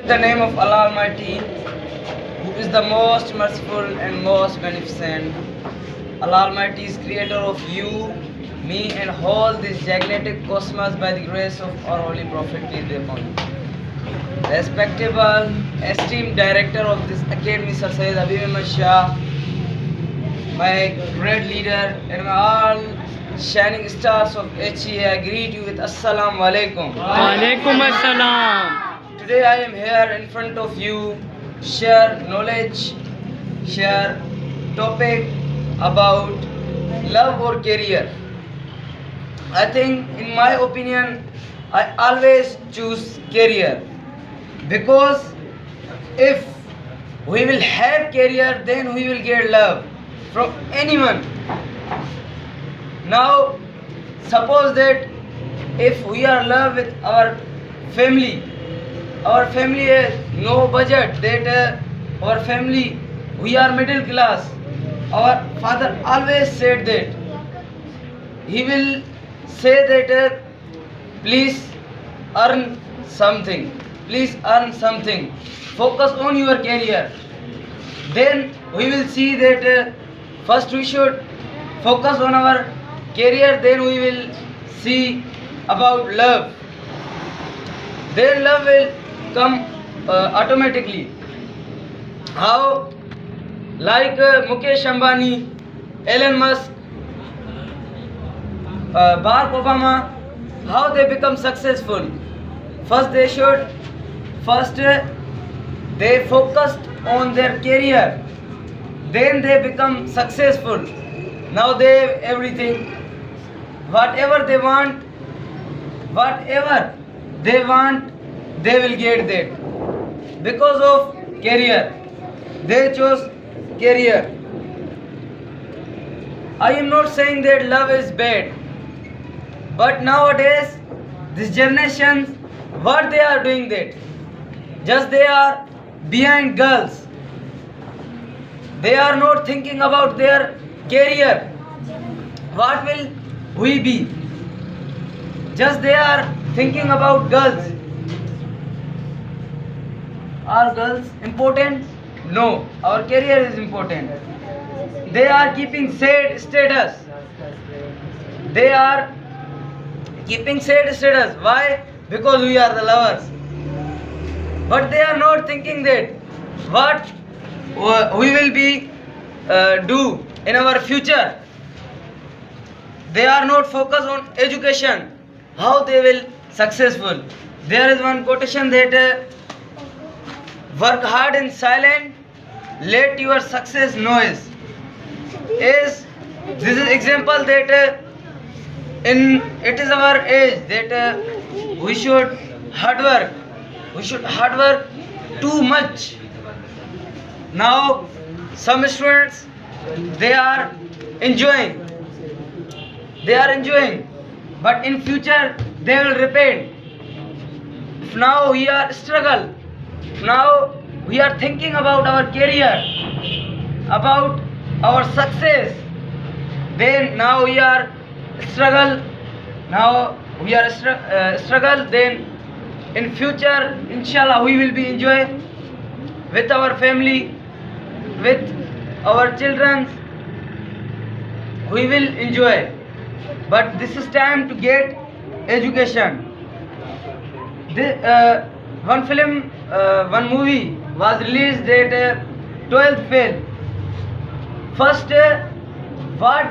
The name of Allah Almighty, who is the most merciful and most beneficent. Allah Almighty is creator of you, me, and all this gigantic cosmos by the grace of our Holy Prophet, peace be upon him. Respectable, esteemed director of this academy, Sir Syed Habib Ahmed Shah, my great leader, and my all shining stars of HEA, I greet you with Assalamu Alaikum. Walaikum assalam. Today I am here in front of you, share knowledge, share topic about love or career. I think, in my opinion, I always choose career, because if we will have career, then we will get love from anyone. Now, suppose that if we are in love with our family has no budget, that our family, we are middle class. Our father always said that, he will say that please earn something, focus on your career. Then we will see that first we should focus on our career, then we will see about love. Then love will come automatically. How? Like Mukesh Ambani, Elon Musk, Barack Obama, how they become successful? First they focused on their career, then they become successful. Now they have everything, whatever they want, they will get that because of career. They chose career. I am not saying that love is bad, but nowadays this generation, what they are doing, that just they are behind girls. They are not thinking about their career. What will we be? Just they are thinking about girls. Are girls important? No, our career is important. They are keeping sad status. Why? Because we are the lovers. But they are not thinking that what we will be do in our future. They are not focused on education, how they will successful. There is one quotation that work hard in silence, let your success noise. This is example that it is our age that we should hard work too much. Now some students, they are enjoying, but in future they will repent. Now we are struggle, now we are thinking about our career, about our success, then now we are struggle, then in future inshallah we will be enjoy with our family, with our children, we will enjoy. But this is time to get education. One movie was released that 12th fail. First, what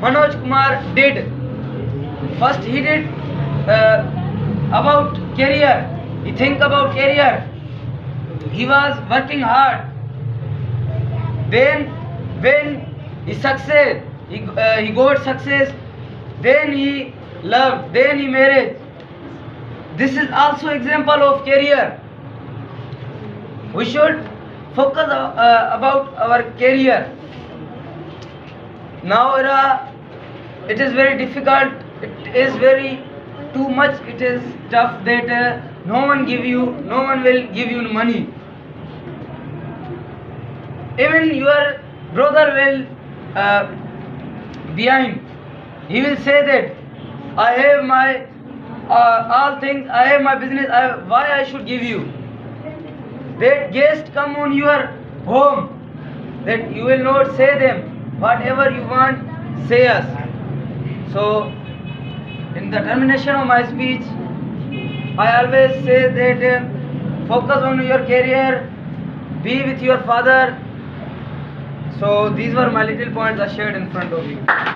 Manoj Kumar did, first he did about career. He think about career. He was working hard. Then when he succeed, he got success. Then he loved. Then he married. This is also example of career. We should focus about our career. Now it is very difficult. It is very too much. It is tough that no one will give you money. Even your brother will behind. He will say that I have my all things, I have my business, why I should give you? that guest come on your home, that you will not say them whatever you want, say us. So, in the termination of my speech, I always say that focus on your career, be with your father. So, these were my little points I shared in front of you.